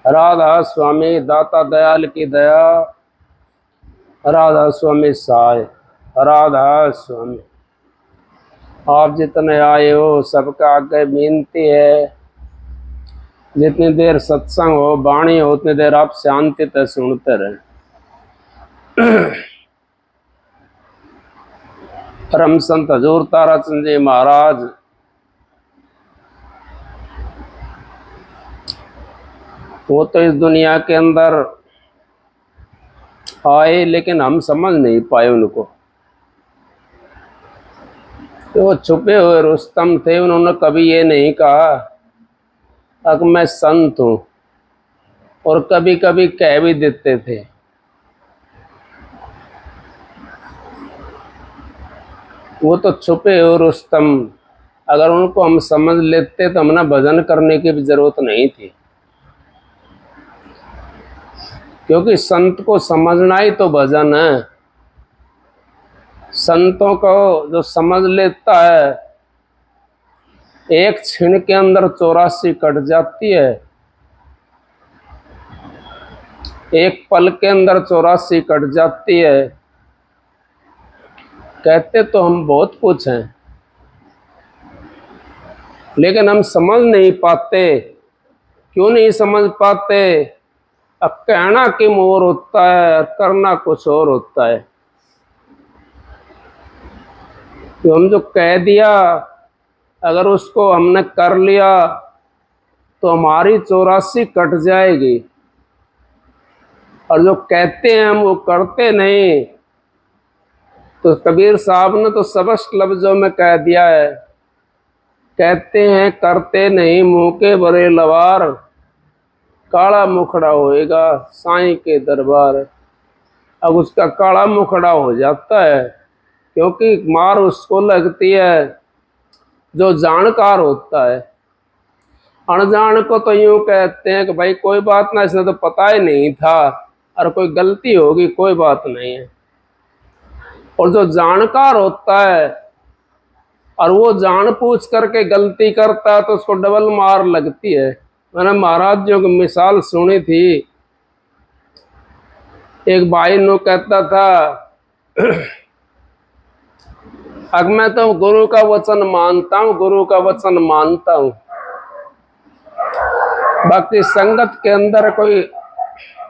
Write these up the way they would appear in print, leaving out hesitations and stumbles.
राधा स्वामी दाता दयाल की दया, राधा स्वामी सहाय, राधा स्वामी। आप जितने आए हो सबका आगे विनती है, जितनी देर सत्संग हो वाणी हो उतनी देर आप शांति से सुनते रहे। परम संत हजूर ताराचंद जी महाराज वो तो इस दुनिया के अंदर आए लेकिन हम समझ नहीं पाए उनको। तो वो छुपे हुए रुस्तम थे। उन्होंने कभी ये नहीं कहा अब मैं संत हूं, और कभी कभी कह भी देते थे। वो तो छुपे हुए रुस्तम, अगर उनको हम समझ लेते तो हमें भजन करने की भी जरूरत नहीं थी, क्योंकि संत को समझना ही तो भजन है। संतों को जो समझ लेता है एक क्षण के अंदर 84 कट जाती है, एक पल के अंदर 84 कट जाती है। कहते तो हम बहुत कुछ हैं लेकिन हम समझ नहीं पाते। क्यों नहीं समझ पाते? अब कहना कि मोर होता है, करना कुछ और होता है। तो हम जो कह दिया अगर उसको हमने कर लिया तो हमारी 84 कट जाएगी, और जो कहते हैं हम वो करते नहीं। तो कबीर साहब ने तो स्पष्ट लफ्जों में कह दिया है, कहते हैं करते नहीं मुंह के बड़े लवार, काला मुखड़ा होएगा साईं के दरबार। अब उसका काला मुखड़ा हो जाता है क्योंकि मार उसको लगती है जो जानकार होता है। अनजान को तो यूं कहते हैं कि भाई कोई बात ना, इसने तो पता ही नहीं था, और कोई गलती होगी कोई बात नहीं है। और जो जानकार होता है और वो जान पूछ करके गलती करता है तो उसको डबल मार लगती है। मैंने महाराज जी की मिसाल सुनी थी। एक भाई नो कहता था अब मैं तो गुरु का वचन मानता हूँ, गुरु का वचन मानता हूँ, बाकी संगत के अंदर कोई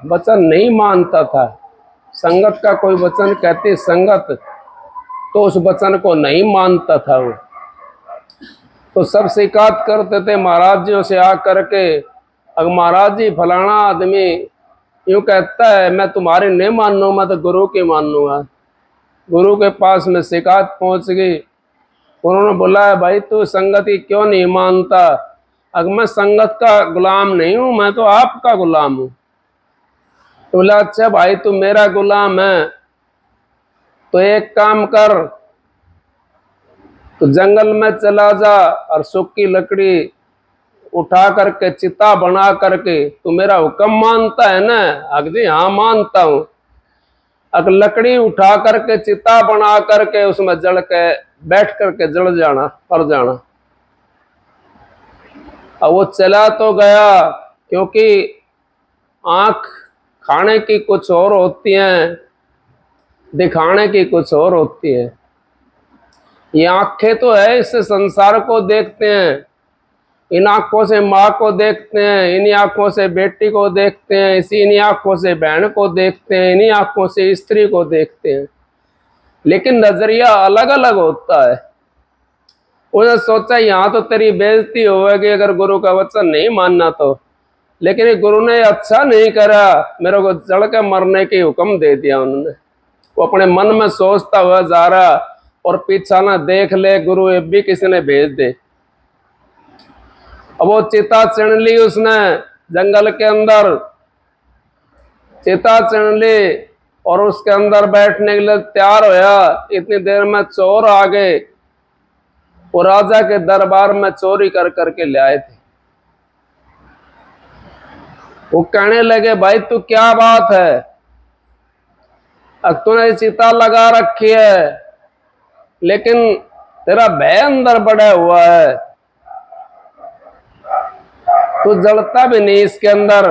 वचन नहीं मानता था। संगत का कोई वचन कहती संगत तो उस वचन को नहीं मानता था वो। तो सब शिकायत करते थे महाराज जी से आकर के, अगर महाराज जी फलाना आदमी यूं कहता है मैं तुम्हारी नहीं मानूं, मैं तो गुरु की मानूंगा। गुरु के पास में शिकायत पहुंच गई। उन्होंने बोला है भाई तू संगत की क्यों नहीं मानता? अगर मैं संगत का गुलाम नहीं हूं, मैं तो आपका गुलाम हूं। तो बोला अच्छा भाई तू मेरा गुलाम है तो एक काम कर, तो जंगल में चला जा और सूखी लकड़ी उठा करके चिता बना करके, तू मेरा हुक्म मानता है ना? अगर जी हाँ मानता हूं। अगर लकड़ी उठा करके चिता बना करके उसमें जड़ के बैठ करके जड़ जाना, पर जाना। अब वो चला तो गया, क्योंकि आंख खाने की कुछ और होती है, दिखाने की कुछ और होती है। ये आंखें तो है, इससे संसार को देखते हैं। इन आंखों से माँ को देखते हैं, इन्हीं आंखों से बेटी को देखते हैं, इन्हीं आंखों से बहन को देखते हैं, इन्हीं आंखों से स्त्री को देखते हैं। लेकिन नजरिया अलग अलग होता है। उसने सोचा यहाँ तो तेरी बेइज्जती होगी अगर गुरु का वचन नहीं मानना तो, लेकिन गुरु ने अच्छा नहीं करा, मेरे को जड़ के मरने की हुक्म दे दिया उन्होंने। वो अपने मन में सोचता हुआ जा रहा और पीछा ना देख ले गुरु ये भी किसी ने भेज दे। अब वो चिता चढ़ ली उसने, जंगल के अंदर चिता चढ़ ली और उसके अंदर बैठने के लिए तैयार होया। इतनी देर में चोर आ गए, वो राजा के दरबार में चोरी कर करके ले आए थे। वो कहने लगे भाई तू क्या बात है, अब तूने चिता लगा रखी है लेकिन तेरा भय अंदर बढ़ा हुआ है, तू जलता भी नहीं इसके अंदर।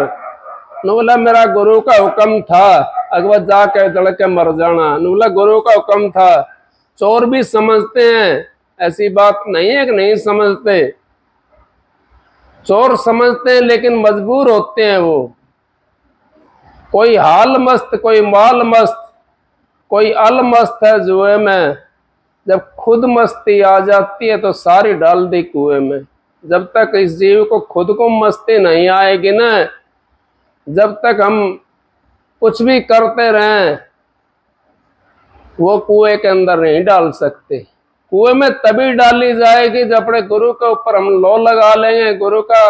नु बोला मेरा गुरु का हुक्म था, अकबर जाके जड़ के मर जाना। नु बोला गुरु का हुक्म था। चोर भी समझते हैं, ऐसी बात नहीं है कि नहीं समझते। चोर समझते हैं लेकिन मजबूर होते हैं वो। कोई हाल मस्त, कोई माल मस्त, कोई अल मस्त है जुए में। जब खुद मस्ती आ जाती है तो सारी डाल दी कुएं में। जब तक इस जीव को खुद को मस्ती नहीं आएगी ना, जब तक हम कुछ भी करते रहें, वो कुएं के अंदर नहीं डाल सकते। कुएं में तभी डाली जाएगी जब अपने गुरु के ऊपर हम लो लगा लेंगे, गुरु का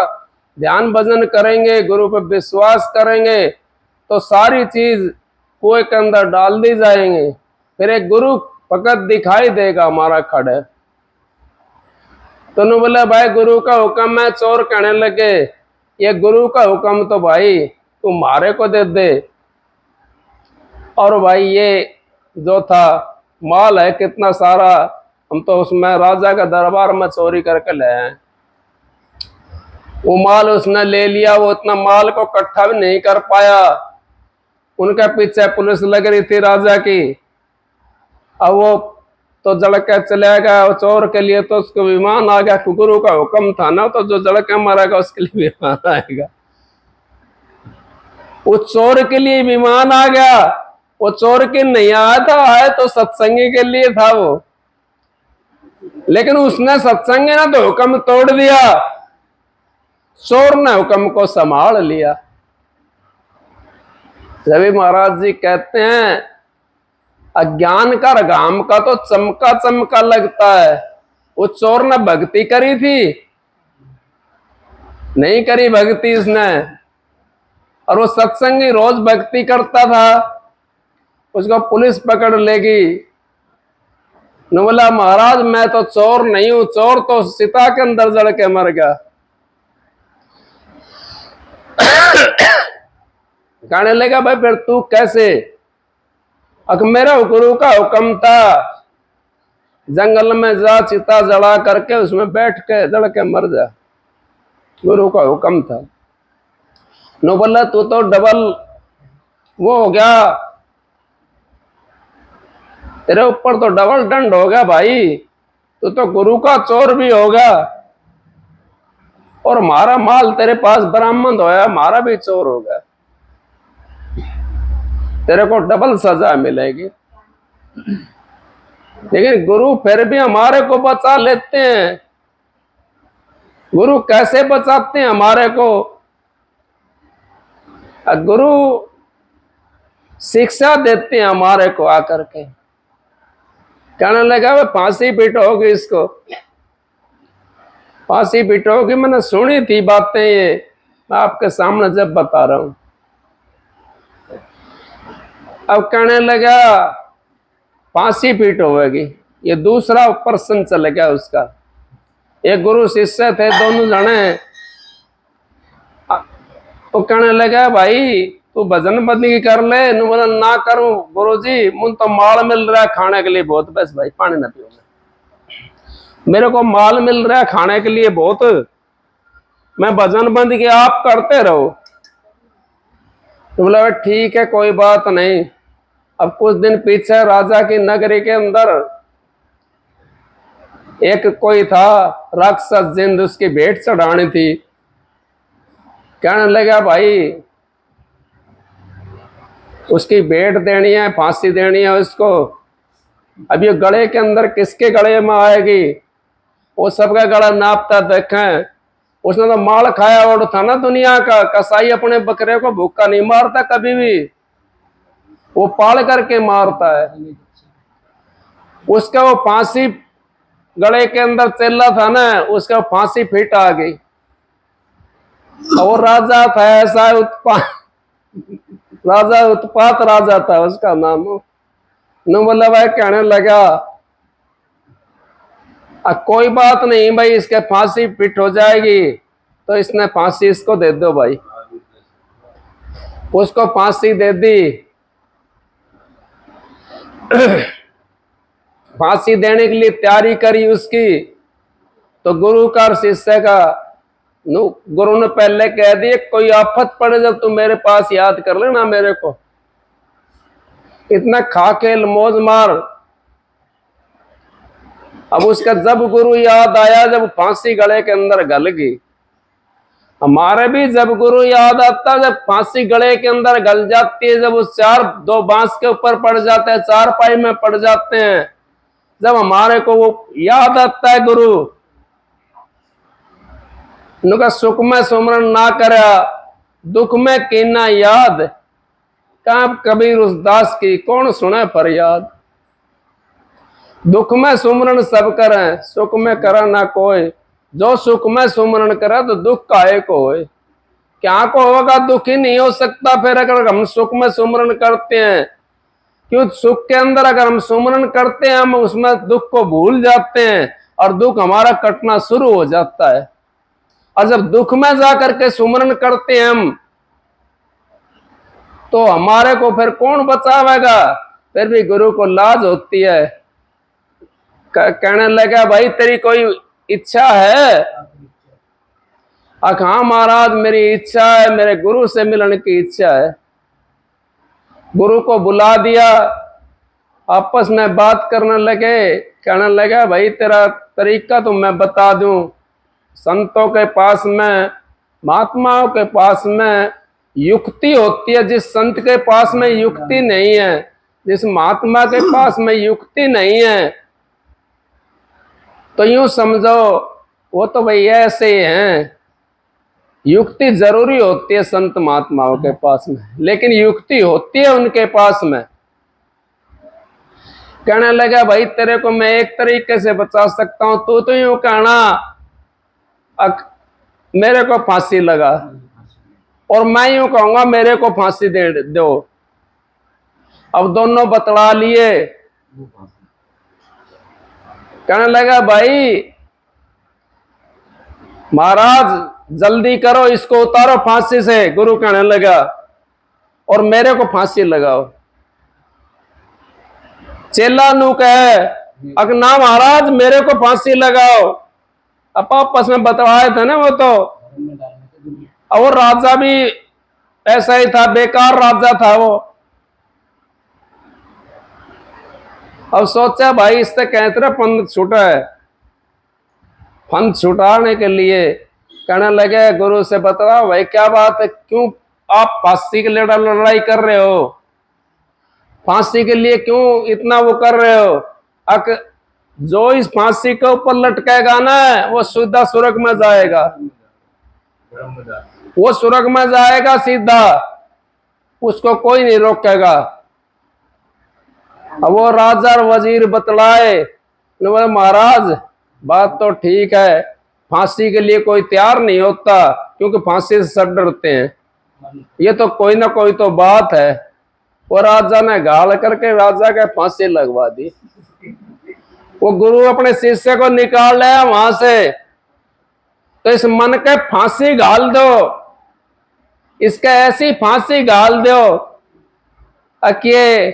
ध्यान भजन करेंगे, गुरु पर विश्वास करेंगे, तो सारी चीज कुएं के अंदर डाल दी जाएंगे। फिर एक गुरु फकत दिखाई देगा हमारा खड़े। तो नु बोले भाई गुरु का हुक्म है। चोर कहने लगे ये गुरु का हुक्म तो भाई तू मारे को दे दे। और भाई ये जो था माल है कितना सारा, हम तो उसमें राजा का दरबार में चोरी करके ले आए। वो माल उसने ले लिया। वो इतना माल को इकट्ठा भी नहीं कर पाया। उनके पीछे पुलिस लग रही थी राजा की। अब वो तो जड़ के चले गया। वो चोर के लिए तो उसको विमान आ गया। गुरु का हुक्म था ना, तो जो जड़ के मरेगा उसके लिए विमान आएगा। वो चोर के लिए विमान आ गया। वो चोर के नहीं आया था, आया तो सत्संगी के लिए था वो। लेकिन उसने सत्संगी ने तो हुक्म तोड़ दिया, चोर ने हुक्म को संभाल लिया। रवि महाराज जी कहते हैं अज्ञान का रगाम का तो चमका चमका लगता है। वो चोर ने भक्ति करी थी? नहीं करी भक्ति उसने। और वो सत्संगी रोज भक्ति करता था, उसको पुलिस पकड़ लेगी। न बोला महाराज मैं तो चोर नहीं हूं, चोर तो सीता के अंदर जड़ के मर गया। कहने लगा भाई फिर तू कैसे? अक मेरा गुरु का हुक्म था, जंगल में जा चिता जला करके उसमें बैठ के जड़ के मर जा। गुरु का हुक्म था। नो बोला तू तो डबल वो हो गया, तेरे ऊपर तो डबल दंड हो गया भाई। तू तो गुरु का चोर भी होगा और हमारा माल तेरे पास बरामद होया, हमारा भी चोर होगा। तेरे को डबल सजा मिलेगी। लेकिन गुरु फिर भी हमारे को बचा लेते हैं। गुरु कैसे बचाते हैं हमारे को? गुरु शिक्षा देते हैं हमारे को आकर के। कहने लगा वे फांसी पीटोगे इसको, फांसी पीटोगे। मैंने सुनी थी बातें, ये मैं आपके सामने जब बता रहा हूं। अब कहने लगा फांसी पीटोगी। ये दूसरा पर्सन चल गया उसका। एक गुरु शिष्य थे, दोनों जने। तो कहने लगा भाई तू भजन बंदगी कर ले। बोला ना करूं गुरुजी, मुझे तो माल मिल रहा है खाने के लिए बहुत। बस भाई पानी ना पियो, मेरे को माल मिल रहा है खाने के लिए बहुत, मैं भजन बंदगी आप करते रहो। तो बोला ठीक है कोई बात नहीं। अब कुछ दिन पीछे राजा की नगरी के अंदर एक कोई था राक्षस जिंद, उसकी भेंट चढ़ानी थी। कहने लगा भाई उसकी भेंट देनी है, फांसी देनी है उसको। अब ये गले के अंदर किसके गले में आएगी? वो सबका गला नापता देखें। उसने तो माल खाया और था ना दुनिया का। कसाई अपने बकरे को भूखा नहीं मारता कभी भी, वो पाल करके मारता है। उसका वो फांसी गले के अंदर चला था ना, उसका फांसी फिट आ गई। और राजा था ऐसा उत्पात, राजा उत्पात राजा था उसका नाम। न बोला भाई कहने लगा कोई बात नहीं भाई, इसके फांसी फिट हो जाएगी, तो इसने फांसी इसको दे दो भाई। उसको फांसी दे दी। फांसी देने के लिए तैयारी करी उसकी। तो गुरु का और शिष्य का गुरु ने पहले कह दिए कोई आफत पड़े जब तू मेरे पास याद कर लेना मेरे को। इतना खा के मौज मार। अब उसका जब गुरु याद आया, जब फांसी गले के अंदर गल गई। हमारे भी जब गुरु याद आता, जब फांसी गले के अंदर गल जाती है, जब उस दो बांस के ऊपर पड़ जाते हैं, चार पाई में पड़ जाते हैं, जब हमारे को वो याद आता है गुरु, उनका सुख में सुमरन ना करा, दुख में कीना याद, कहाँ कबीर उस दास की कौन सुने फरियाद। दुख में सुमरन सब करें, सुख में करा ना कोई, जो सुख में सुमरन करे तो दुख काहे को होए। क्या को होगा, दुख ही नहीं हो सकता फिर अगर हम सुख में सुमरन करते हैं। क्यों, सुख के अंदर अगर हम सुमरन करते हैं, हम उसमें दुख को भूल जाते हैं और दुख हमारा कटना शुरू हो जाता है। और जब दुख में जाकर के सुमरन करते हैं हम, तो हमारे को फिर कौन बचावेगा। फिर भी गुरु को लाज होती है, कहने लगा भाई तेरी कोई इच्छा है। हाँ महाराज मेरी इच्छा है, मेरे गुरु से मिलने की इच्छा है। गुरु को बुला दिया, आपस में बात करने लगे। कहने लगा भाई तेरा तरीका तो मैं बता दूं। संतों के पास में, महात्माओं के पास में युक्ति होती है। जिस संत के पास में युक्ति नहीं है, जिस महात्मा के पास में युक्ति नहीं है, तो यूं समझो वो तो भाई ऐसे ही हैं। युक्ति जरूरी होती है संत महात्माओं के पास में, लेकिन युक्ति होती है उनके पास में। कहने लगा भाई तेरे को मैं एक तरीके से बचा सकता हूं, तू तो यूं कहना मेरे को फांसी लगा, और मैं यूं कहूंगा मेरे को फांसी दे दो। अब दोनों बतला लिए। कहने लगा भाई महाराज जल्दी करो, इसको उतारो फांसी से। गुरु कहने लगा और मेरे को फांसी लगाओ। चेला नू कहे अगर ना महाराज मेरे को फांसी लगाओ। अब आपस में बतवाए थे ना वो तो। और वो राजा भी ऐसा ही था, बेकार राजा था वो। अब सोचा भाई इससे कहते रहे पंथ छूटा है। पंथ छुटाने के लिए कहने लगे गुरु से बतलाओ भाई क्या बात है, क्यों आप फांसी के लिए लड़ाई कर रहे हो, फांसी के लिए क्यों इतना वो कर रहे हो। जो इस फांसी के ऊपर लटकेगा ना वो सीधा स्वर्ग में जाएगा, वो स्वर्ग में जाएगा सीधा, उसको कोई नहीं रोकेगा। अब वो राजा और वजीर बतलाए, महाराज बात तो ठीक है, फांसी के लिए कोई तैयार नहीं होता क्योंकि फांसी से सब डरते हैं, ये तो कोई ना कोई तो बात है। वो राजा ने गाल करके राजा के फांसी लगवा दी। वो गुरु अपने शिष्य को निकाल लाया वहां से, तो इस मन के फांसी घाल दो, इसका ऐसी फांसी घाल दो अकिए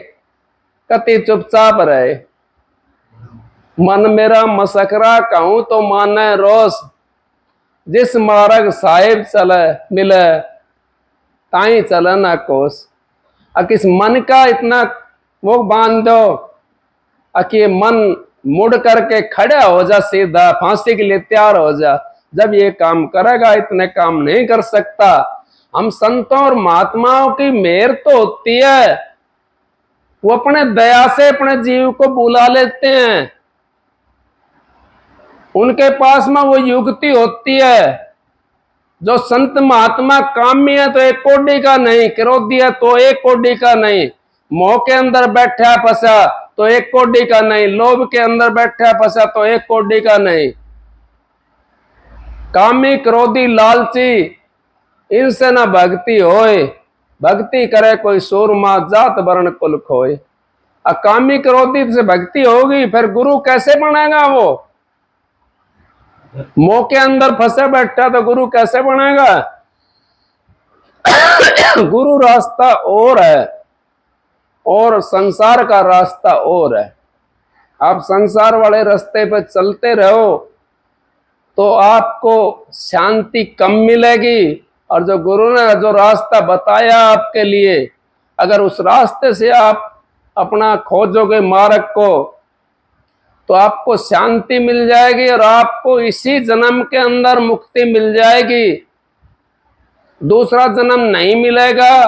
कति चुपचाप रहे। मन मेरा मसकरा कहूं तो माने रोस, जिस मार्ग साहिब चले मिले ताई चले ना कोस। किस मन का इतना वो बांध दो कि मन मुड़ करके खड़ा हो जा, सीधा फांसी के लिए तैयार हो जा। जब ये काम करेगा इतने काम नहीं कर सकता। हम संतों और महात्माओं की मेहर तो होती है, वो अपने दया से अपने जीव को बुला लेते हैं। उनके पास में वो युक्ति होती है। जो संत महात्मा कामी है तो एक कोडी का नहीं, क्रोधी है तो एक कोडी का नहीं, मोह के अंदर बैठा फंसा तो एक कोडी का नहीं, लोभ के अंदर बैठा फंसा तो एक कोडी का नहीं। कामी क्रोधी लालची इनसे ना भक्ति होए, भक्ति करे कोई सूरमा जात वर्ण कुल खोए। कामी क्रोधी से भक्ति होगी फिर गुरु कैसे बनेगा। वो मोह के अंदर फंसे बैठा तो गुरु कैसे बनेगा। गुरु रास्ता और है और संसार का रास्ता और है। आप संसार वाले रास्ते पे चलते रहो तो आपको शांति कम मिलेगी। और जो गुरु ने जो रास्ता बताया आपके लिए, अगर उस रास्ते से आप अपना खोजोगे मार्ग को, तो आपको शांति मिल जाएगी और आपको इसी जन्म के अंदर मुक्ति मिल जाएगी। दूसरा जन्म नहीं मिलेगा,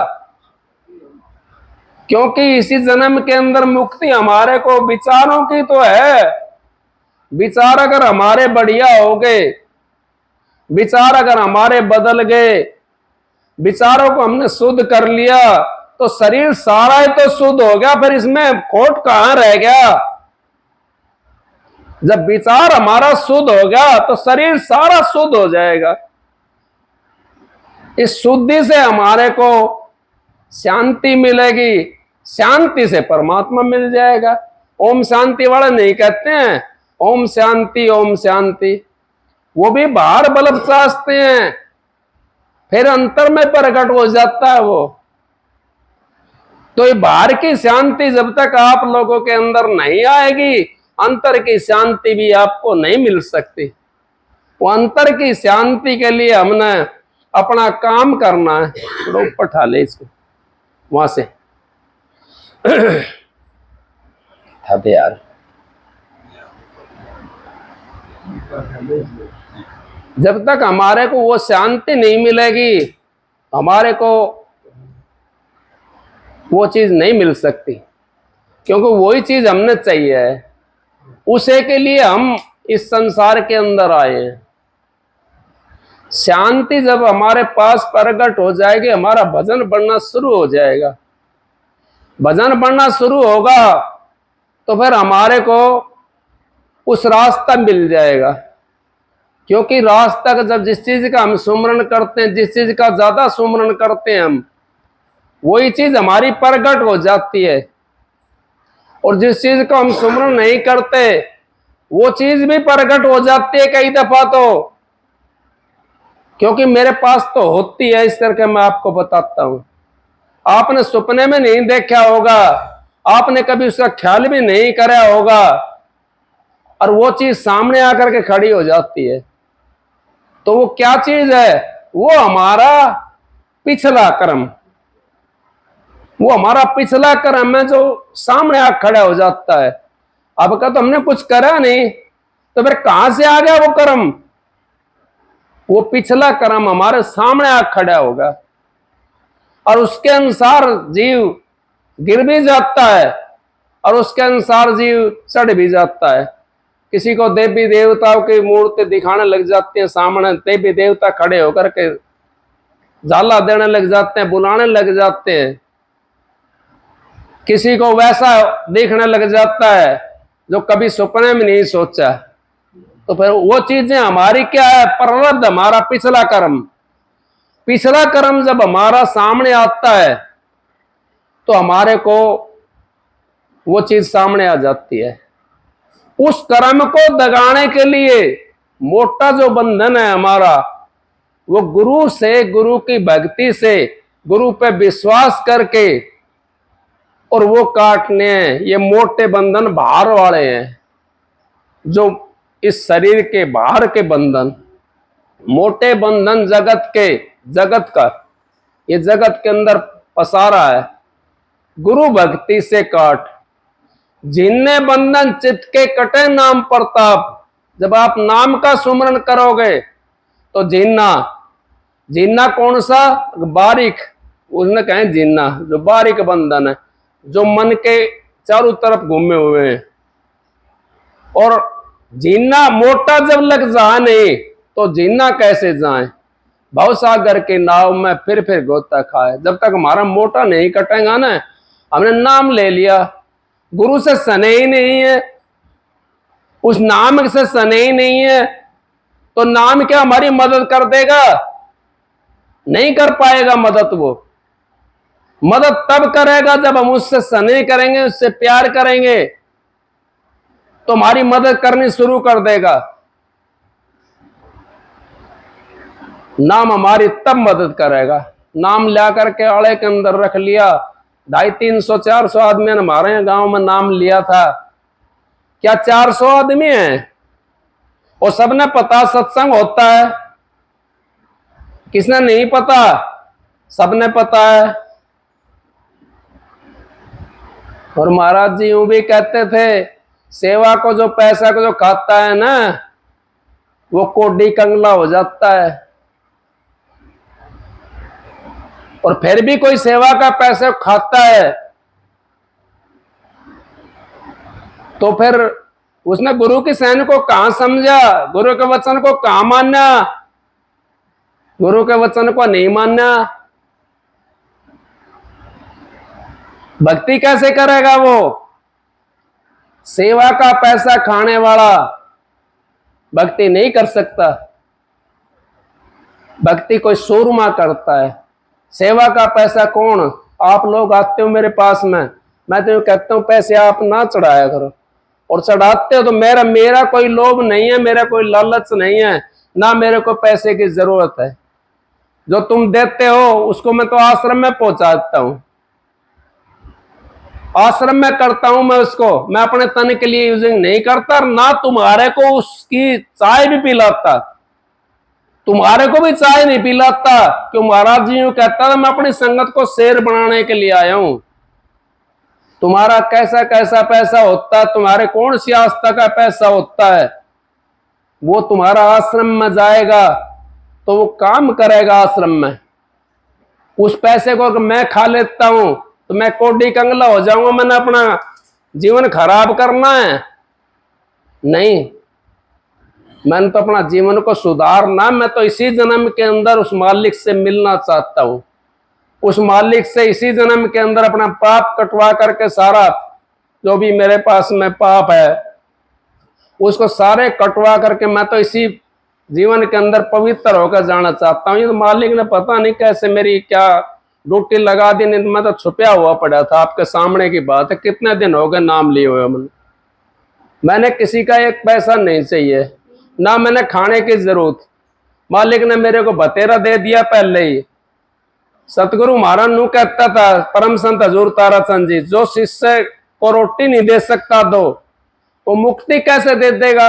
क्योंकि इसी जन्म के अंदर मुक्ति हमारे को विचारों की तो है। विचार अगर हमारे बढ़िया हो गए, विचार अगर हमारे बदल गए, विचारों को हमने शुद्ध कर लिया, तो शरीर सारा ही तो शुद्ध हो गया, फिर इसमें खोट कहां रह गया। जब विचार हमारा शुद्ध हो गया तो शरीर सारा शुद्ध हो जाएगा। इस शुद्धि से हमारे को शांति मिलेगी, शांति से परमात्मा मिल जाएगा। ओम शांति वाले नहीं कहते हैं ओम शांति ओम शांति, वो भी बाहर बल्ब चाहते हैं, फिर अंतर में प्रकट हो जाता है वो। तो ये बाहर की शांति जब तक आप लोगों के अंदर नहीं आएगी, अंतर की शांति भी आपको नहीं मिल सकती। वो अंतर की शांति के लिए हमने अपना काम करना है। थोड़ा ऊपर उठा ले इसको वहां से था यार। जब तक हमारे को वो शांति नहीं मिलेगी, हमारे को वो चीज नहीं मिल सकती, क्योंकि वही चीज हमने चाहिए है, उसे के लिए हम इस संसार के अंदर आए हैं। शांति जब हमारे पास प्रकट हो जाएगी, हमारा भजन बढ़ना शुरू हो जाएगा। भजन बढ़ना शुरू होगा तो फिर हमारे को उस रास्ता मिल जाएगा, क्योंकि रास्ता का जब जिस चीज का हम सुमरण करते हैं, जिस चीज का ज्यादा सुमरण करते हैं हम, वही चीज हमारी प्रकट हो जाती है। और जिस चीज को हम सुमरण नहीं करते, वो चीज भी प्रकट हो जाती है कई दफा तो, क्योंकि मेरे पास तो होती है। इस करके मैं आपको बताता हूं। आपने सपने में नहीं देखा होगा, आपने कभी उसका ख्याल भी नहीं करा होगा, और वो चीज सामने आकर के खड़ी हो जाती है। तो वो क्या चीज है? वो हमारा पिछला कर्म, वो हमारा पिछला कर्म है जो सामने आ खड़ा हो जाता है। अब का तो हमने कुछ करा नहीं, तो फिर कहां से आ गया वो कर्म? वो पिछला कर्म हमारे सामने आ खड़ा होगा, और उसके अनुसार जीव गिर भी जाता है, और उसके अनुसार जीव चढ़ भी जाता है। किसी को देवी देवताओं की मूर्ति दिखाने लग जाते हैं सामने, देवी देवता खड़े होकर के झाला देने लग जाते हैं, बुलाने लग जाते हैं। किसी को वैसा देखने लग जाता है जो कभी सपने में नहीं सोचा। तो फिर वो चीजें हमारी क्या है? प्रारब्ध, हमारा पिछला कर्म। पिछला कर्म जब हमारा सामने आता है तो हमारे को वो चीज सामने आ जाती है। उस कर्म को दगाने के लिए मोटा जो बंधन है हमारा, वो गुरु से, गुरु की भक्ति से, गुरु पे विश्वास करके, और वो काटने हैं। ये मोटे बंधन बाहर वाले हैं, जो इस शरीर के बाहर के बंधन। मोटे बंधन जगत के, जगत का, ये जगत के अंदर पसारा है। गुरु भक्ति से काट, जिनने बंधन चित्त के कटे नाम प्रताप। जब आप नाम का सुमरण करोगे तो जीना, जीना कौन सा? बारीक, उसने कहे जीना, जो बारीक बंधन है, जो मन के चारों तरफ घूमे हुए हैं। और जीना मोटा जब लग जाए नहीं तो जीना कैसे जाए? भवसागर के नाव में फिर गोता खाए। जब तक हमारा मोटा नहीं कटेगा ना, हमने नाम ले लिया, गुरु से सने ही नहीं है, उस नाम से सने ही नहीं है, तो नाम क्या हमारी मदद कर देगा? नहीं कर पाएगा मदद। वो मदद तब करेगा जब हम उससे सने करेंगे, उससे प्यार करेंगे, तो हमारी मदद करनी शुरू कर देगा। नाम हमारी तब मदद करेगा। नाम ला करके आड़े के अंदर रख लिया, 250-300-400 आदमी ने हमारे गांव में नाम लिया था। क्या 400 आदमी हैं? और सबने पता सत्संग होता है, किसने नहीं पता? सबने पता है। और महाराज जी यूं भी कहते थे, सेवा को जो पैसा को जो खाता है ना, वो कोडी कंगला हो जाता है। और फिर भी कोई सेवा का पैसा खाता है तो फिर उसने गुरु की सहन को कहां समझा, गुरु के वचन को कहां माना, गुरु के वचन को नहीं माना। भक्ति कैसे करेगा वो? सेवा का पैसा खाने वाला भक्ति नहीं कर सकता। भक्ति कोई सूरमा करता है। सेवा का पैसा कौन? आप लोग आते हो मेरे पास में, मैं तो कहता हूं पैसे आप ना चढ़ाया करो, और चढ़ाते हो तो मेरा कोई लोभ नहीं है, मेरा कोई लालच नहीं है, ना मेरे को पैसे की जरूरत है। जो तुम देते हो उसको मैं तो आश्रम में पहुंचाता हूं, आश्रम में करता हूं मैं उसको, मैं अपने तन के लिए यूजिंग नहीं करता, ना तुम्हारे को उसकी चाय भी पिलाता, तुम्हारे को भी चाय नहीं पिलाता। क्यों? महाराज जी यूं कहता था, मैं अपनी संगत को शेर बनाने के लिए आया हूं। तुम्हारा कैसा कैसा पैसा होता है, तुम्हारे कौन सी आस्था का पैसा होता है, वो तुम्हारा आश्रम में जाएगा तो वो काम करेगा आश्रम में। उस पैसे को अगर मैं खा लेता हूं तो मैं कोडी कंगला हो जाऊंगा, मैंने अपना जीवन खराब करना है? नहीं, मैंने तो अपना जीवन को सुधारना। मैं तो इसी जन्म के अंदर उस मालिक से मिलना चाहता हूं, उस मालिक से इसी जन्म के अंदर अपना पाप कटवा करके, सारा जो भी मेरे पास में पाप है उसको सारे कटवा करके मैं तो इसी जीवन के अंदर पवित्र होकर जाना चाहता हूं। ये तो मालिक ने पता नहीं कैसे मेरी क्या ड्यूटी लगा दी, नहीं तो मैं तो छुपया हुआ पड़ा था। आपके सामने की बात है, कितने दिन हो गए नाम लिए हुए मैंने किसी का एक पैसा नहीं चाहिए, ना मैंने खाने की जरूरत। मालिक ने मेरे को बतेरा दे दिया पहले ही। सतगुरु महाराज नू कहता था, परम संत हजूर ताराचंद जी, जो शिष्य को रोटी नहीं दे सकता दो, वो मुक्ति कैसे दे देगा?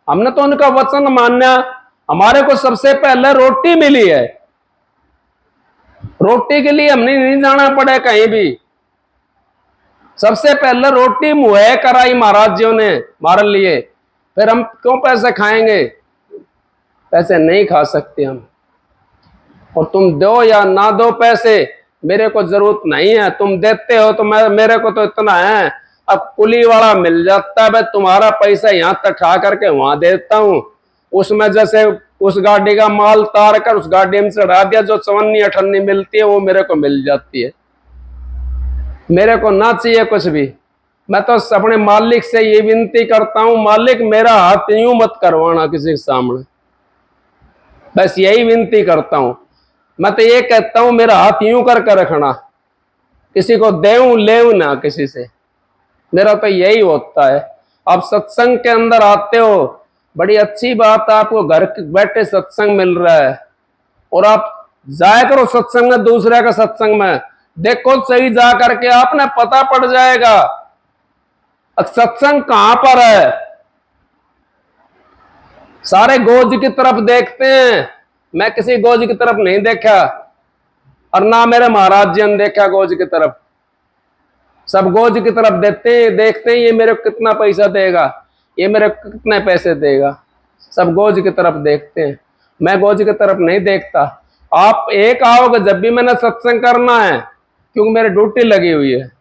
हमने तो उनका वचन माना, हमारे को सबसे पहले रोटी मिली है, रोटी के लिए हमने नहीं जाना पड़े कहीं भी, सबसे पहले रोटी मुहैया कराई महाराज जी ने हमारे लिए। फिर हम क्यों पैसे खाएंगे? पैसे नहीं खा सकते हम। और तुम दो या ना दो पैसे, मेरे को जरूरत नहीं है। तुम देते हो तो मेरे को तो इतना है, अब कुली वाला मिल जाता है, मैं तुम्हारा पैसा यहाँ तक खा करके वहां देता हूँ, उसमें जैसे उस गाड़ी का माल तार कर उस गाड़ी में चढ़ा दिया, जो चवन्नी अठन्नी मिलती है वो मेरे को मिल जाती है। मेरे को ना चाहिए कुछ भी। मैं तो अपने मालिक से ये विनती करता हूँ, मालिक मेरा हाथ यूं मत करवाना किसी के सामने, बस यही विनती करता हूँ। मैं तो ये कहता हूँ मेरा हाथ यूं करके रखना, किसी को देऊं लेऊं ना किसी से, मेरा तो यही होता है। आप सत्संग के अंदर आते हो, बड़ी अच्छी बात, आपको घर बैठे सत्संग मिल रहा है, और आप जाया करो सत्संग में, दूसरे का सत्संग में देखो सही, जा करके आपने पता पड़ जाएगा सत्संग कहां पर है। सारे गोज की तरफ देखते हैं, मैं किसी गोज की तरफ नहीं देखा, और ना मेरे महाराज जी ने देखा गोज की तरफ। सब गोज की तरफ देखते हैं ये मेरे को कितना पैसा देगा, ये मेरे को कितने पैसे देगा, सब गोज की तरफ देखते हैं। मैं गोज की तरफ नहीं देखता। आप एक आओगे जब भी मैंने सत्संग करना है, क्योंकि मेरी ड्यूटी लगी हुई है,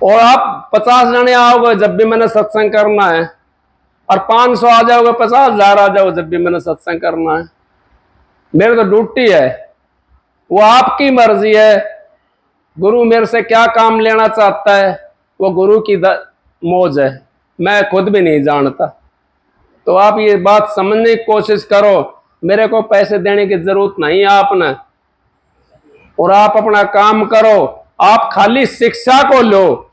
और आप 50 जने आओगे जब भी मैंने सत्संग करना है, और 500 आ जाओगे, 50,000 आ जाओगे जब भी मैंने सत्संग करना है, मेरी तो ड्यूटी है, वो आपकी मर्जी है। गुरु मेरे से क्या काम लेना चाहता है वो गुरु की मौज है, मैं खुद भी नहीं जानता। तो आप ये बात समझने की कोशिश करो, मेरे को पैसे देने की जरूरत नहीं है आपने, और आप अपना काम करो। आप खाली शिक्षा को लो,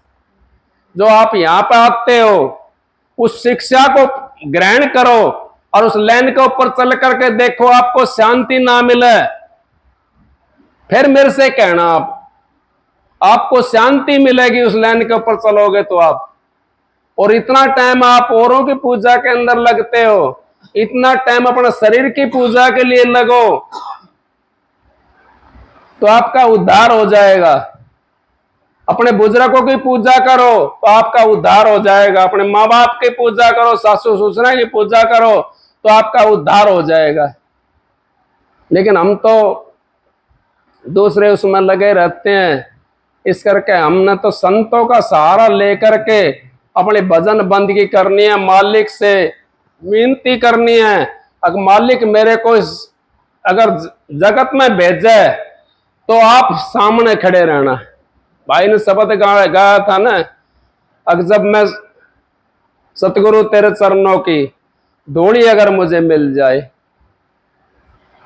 जो आप यहाँ पे आते हो उस शिक्षा को ग्रहण करो, और उस लाइन के ऊपर चल करके देखो, आपको शांति ना मिले फिर मेरे से कहना, आपको शांति मिलेगी उस लाइन के ऊपर चलोगे तो आप। और इतना टाइम आप औरों की पूजा के अंदर लगते हो, इतना टाइम अपने शरीर की पूजा के लिए लगो, तो आपका उद्धार हो जाएगा। अपने बुजुर्गों की पूजा करो तो आपका उद्धार हो जाएगा। अपने माँ बाप की पूजा करो, सासू ससुरा की पूजा करो तो आपका उद्धार हो जाएगा। लेकिन हम तो दूसरे उसमें लगे रहते हैं। इस करके हमने तो संतों का सहारा लेकर के अपने भजन बंदगी करनी है, मालिक से विनती करनी है। अगर मालिक मेरे को अगर जगत में भेजे तो आप सामने खड़े रहना। भाई ने शब्द गाया था ना, अगर जब मैं सतगुरु तेरे चरणों की धूली अगर मुझे मिल जाए,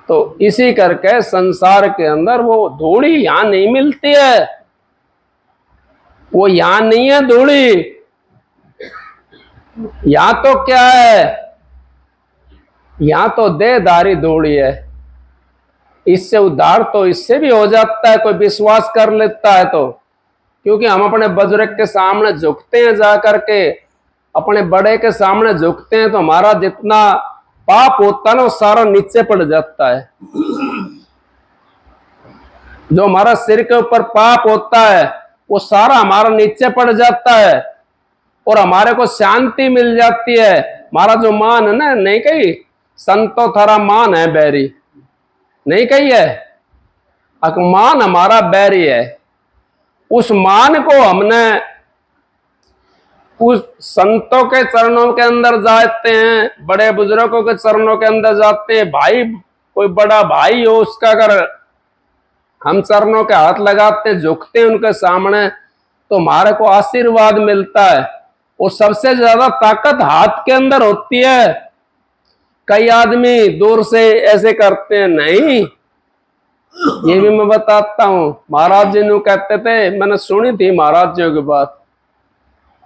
तो इसी करके संसार के अंदर वो धूली यहां नहीं मिलती है, वो यहां नहीं है धूली। यहां तो क्या है, यहां तो देहधारी धूली है। इससे उद्धार तो इससे भी हो जाता है, कोई विश्वास कर लेता है तो। क्योंकि हम अपने बुजुर्ग के सामने झुकते हैं, जा करके अपने बड़े के सामने झुकते हैं, तो हमारा जितना पाप होता है ना वो सारा नीचे पड़ जाता है। जो हमारा सिर के ऊपर पाप होता है वो सारा हमारा नीचे पड़ जाता है और हमारे को शांति मिल जाती है। हमारा जो मान है ना, नहीं कही संतो थारा मान है बैरी, नहीं कही है, मान हमारा बैरी है। उस मान को हमने उस संतों के चरणों के अंदर जाते हैं, बड़े बुजुर्गों के चरणों के अंदर जाते हैं। भाई कोई बड़ा भाई हो उसका अगर हम चरणों के हाथ लगाते हैं, झुकते हैं उनके सामने, तो हमारे को आशीर्वाद मिलता है। और सबसे ज्यादा ताकत हाथ के अंदर होती है। कई आदमी दूर से ऐसे करते हैं, नहीं, ये भी मैं बताता हूं। महाराज जी ने कहते थे, मैंने सुनी थी महाराज जी की बात।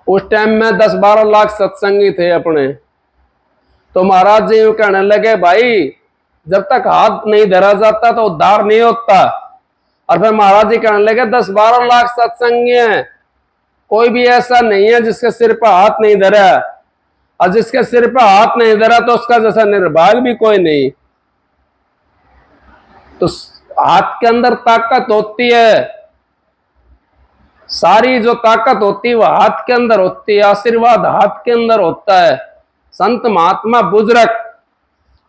उस टाइम में 10-12 लाख सत्संगी थे अपने, तो महाराज जी यूं कहने लगे, भाई जब तक हाथ नहीं धरा जाता तो उद्धार नहीं होता। और फिर महाराज जी कहने लगे, 10-12 लाख सत्संगी हैं, कोई भी ऐसा नहीं है जिसके सिर पर हाथ नहीं धरा, और जिसके सिर पर हाथ नहीं धरा तो उसका जैसा निर्भाग भी कोई नहीं। तो हाथ के अंदर ताकत होती है, सारी जो ताकत होती है वो हाथ के अंदर होती है, आशीर्वाद हाथ के अंदर होता है। संत महात्मा बुजुर्ग,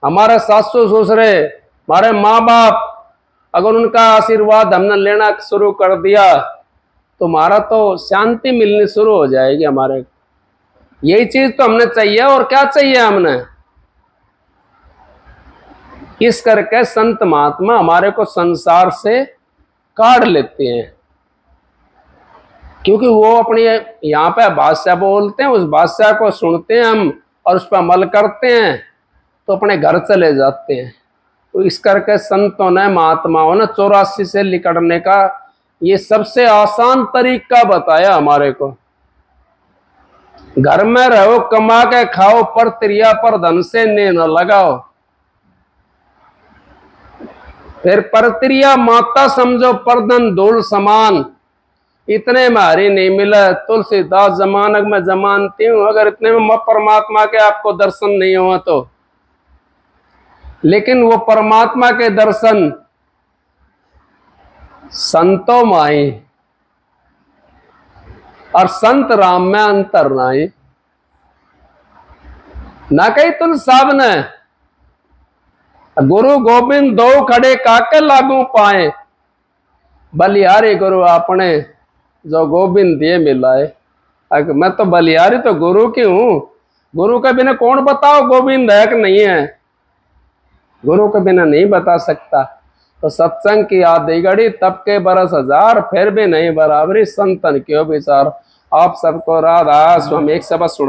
हमारे सासू ससुरे, हमारे माँ बाप, अगर उनका आशीर्वाद हमने लेना शुरू कर दिया तो हमारा तो शांति मिलनी शुरू हो जाएगी। हमारे यही चीज तो हमने चाहिए, और क्या चाहिए हमने। इस करके संत महात्मा हमारे को संसार से काढ़ लेते हैं, क्योंकि वो अपनी यहाँ पे भाषा बोलते हैं, उस भाषा को सुनते हैं हम और उस पर अमल करते हैं तो अपने घर चले जाते हैं। तो इस करके संतों ने, महात्माओं ने 84 से निकलने का ये सबसे आसान तरीका बताया हमारे को। घर में रहो, कमा के खाओ, पर त्रिया पर धन से ने न लगाओ। फिर परत्रिया माता समझो, परधन धूल समान। इतने में हरी नहीं मिला, तुलसीदास जमानक में जमानती हूं, अगर इतने में परमात्मा के आपको दर्शन नहीं हुआ तो। लेकिन वो परमात्मा के दर्शन संतों में आई, और संत राम में अंतर नहीं। ना कही तुल साहब ने, गुरु गोविंद दो खड़े काके लागू पाए, बलिहारी गुरु आपने जो गोविंद दिए मिलाए। मैं तो बलिहारी तो गुरु की हूं, गुरु के बिना कौन बताओ गोविंद है कि नहीं है, गुरु के बिना नहीं बता सकता। तो सत्संग की आधी घड़ी तब के बरस हजार, फिर भी नहीं बराबरी संतन क्यों विचार। आप सबको राधा स्वामी एक सबक सुना।